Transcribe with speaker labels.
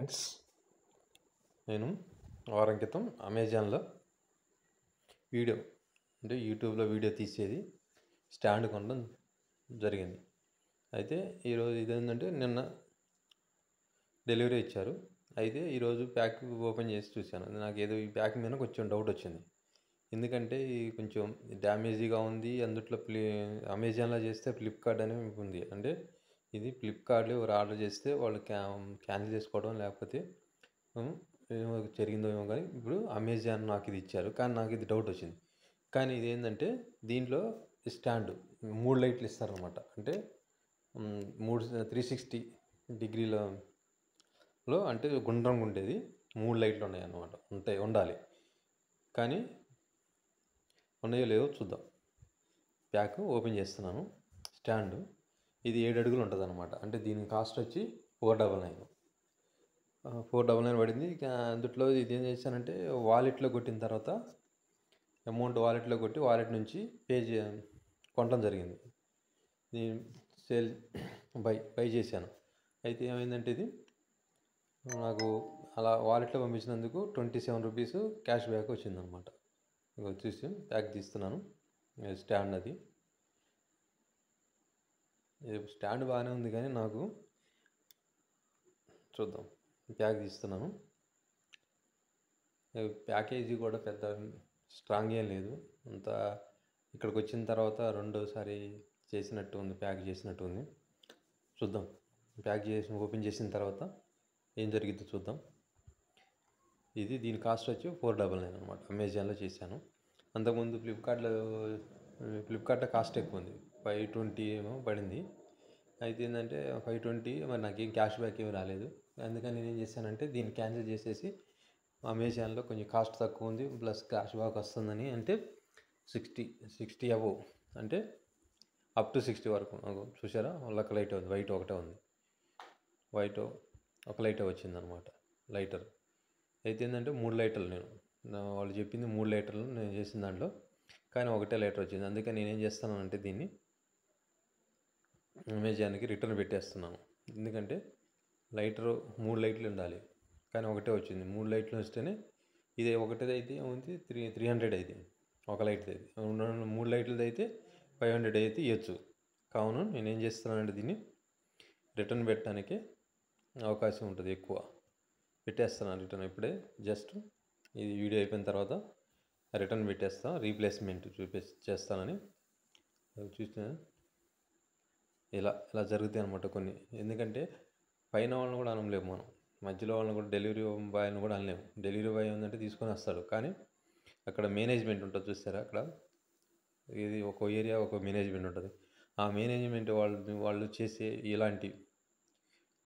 Speaker 1: Friends, నేను వారం క్రితం అమెజాన్లో వీడియో యూట్యూబ్లో వీడియో తీసేది స్టాండ్ కొనడం జరిగింది. అయితే ఈరోజు ఇదేంటంటే నిన్న డెలివరీ ఇచ్చారు. అయితే ఈరోజు ప్యాక్ ఓపెన్ చేసి చూశాను. నాకు ఏదో ఈ ప్యాక్ మీద కొంచెం డౌట్ వచ్చింది. ఎందుకంటే కొంచెం డ్యామేజీగా ఉంది. అందుట్లో అమెజాన్లో చేస్తే ఫ్లిప్కార్ట్ అని ఉంది. అంటే ఇది ఫ్లిప్కార్ట్లో ఎవరు ఆర్డర్ చేస్తే వాళ్ళు క్యాన్సిల్ చేసుకోవడం లేకపోతే ఏమో జరిగిందో ఏమో, కానీ ఇప్పుడు అమెజాన్ నాకు ఇది ఇచ్చారు. కానీ నాకు ఇది డౌట్ వచ్చింది. కానీ ఇది ఏంటంటే దీంట్లో స్టాండ్ 3 లైట్లు ఇస్తారనమాట. అంటే 360 డిగ్రీలలో అంటే గుండ్రంగా ఉండేది 3 లైట్లు ఉన్నాయి అన్నమాట. ఉండాలి. కానీ ఉన్నాయో లేవో చూద్దాం. ప్యాక్ ఓపెన్ చేస్తున్నాను. స్టాండ్ ఇది 7 అడుగులు ఉంటుంది అనమాట. అంటే దీని కాస్ట్ వచ్చి 499 పడింది. అందుట్లో ఇది ఏం చేశానంటే వాలెట్లో కొట్టిన తర్వాత అమౌంట్ వాలెట్లో కొట్టి వాలెట్ నుంచి కొనడం జరిగింది. సేల్ బై చేశాను. అయితే ఏమైందంటే ఇది నాకు అలా వాలెట్లో పంపించినందుకు 27 రూపీస్ క్యాష్ బ్యాక్ వచ్చిందనమాట. వచ్చేసి ప్యాక్ తీస్తున్నాను. స్టాండ్ అది స్టాండ్ బాగానే ఉంది, కానీ నాకు చూద్దాం. ప్యాక్ తీస్తున్నాను. ప్యాకేజీ కూడా పెద్ద స్ట్రాంగ్ ఏం లేదు. అంత ఇక్కడికి వచ్చిన తర్వాత రెండోసారి చేసినట్టు ఉంది, ప్యాక్ చేసినట్టు ఉంది. చూద్దాం. ఓపెన్ చేసిన తర్వాత ఏం జరిగిద్దో చూద్దాం. దీని కాస్ట్ వచ్చి 499 అనమాట. అమెజాన్లో చేశాను. అంతకుముందు ఫ్లిప్కార్ట్లో కాస్ట్ ఎక్కువ ఉంది, 520 ఏమో పడింది. అయితే ఏంటంటే 520, మరి నాకేం క్యాష్ బ్యాక్ ఏమి రాలేదు. అందుకని నేను ఏం చేశానంటే దీన్ని క్యాన్సిల్ చేసేసి అమెజాన్లో కొంచెం కాస్ట్ తక్కువ ఉంది ప్లస్ క్యాష్ బ్యాక్ వస్తుందని, అంటే 60 అబోవ్, అంటే అప్ టు 60 వరకు. చూసారా, ఒక లైట్ ఉంది, వైట్ ఒకటే ఉంది, వైట్ ఒక లైటే వచ్చిందనమాట, లైటర్. అయితే ఏంటంటే 3 లైటర్లు వాళ్ళు చెప్పింది 3 లైటర్లు నేను చేసిన దాంట్లో, కానీ ఒకటే లైటర్ వచ్చింది. అందుకని నేనేం చేస్తానంటే దీన్ని అమెజాన్కి రిటర్న్ పెట్టేస్తున్నాను. ఎందుకంటే 3 లైట్లు ఉండాలి, కానీ ఒకటే వచ్చింది. 3 లైట్లు వస్తేనే ఇది ఒకటిది అయితే ఉంది 300 అయితే ఒక లైట్ది అయితే, 3 లైట్లది అయితే 500 అయితే ఇవ్వచ్చు. కావున నేనేం చేస్తున్నానంటే దీన్ని రిటర్న్ పెట్టడానికి అవకాశం ఉంటుంది, ఎక్కువ పెట్టేస్తున్నాను రిటర్న్. ఇప్పుడే జస్ట్ ఇది వీడియో అయిపోయిన తర్వాత రిటర్న్ పెట్టేస్తాను, రీప్లేస్మెంట్ చేస్తానని చూస్తే ఇలా జరుగుతాయి అనమాట కొన్ని. ఎందుకంటే పైన వాళ్ళని కూడా అనలేము మనం, మధ్యలో వాళ్ళని కూడా, డెలివరీ బాయ్ని కూడా అనలేము. డెలివరీ బాయ్ ఏంటంటే తీసుకొని వస్తాడు, కానీ అక్కడ మేనేజ్మెంట్ ఉంటుంది చూస్తారా, అక్కడ ఇది ఒక ఏరియా ఒక మేనేజ్మెంట్ ఉంటుంది. ఆ మేనేజ్మెంట్ వాళ్ళు చేసే ఇలాంటి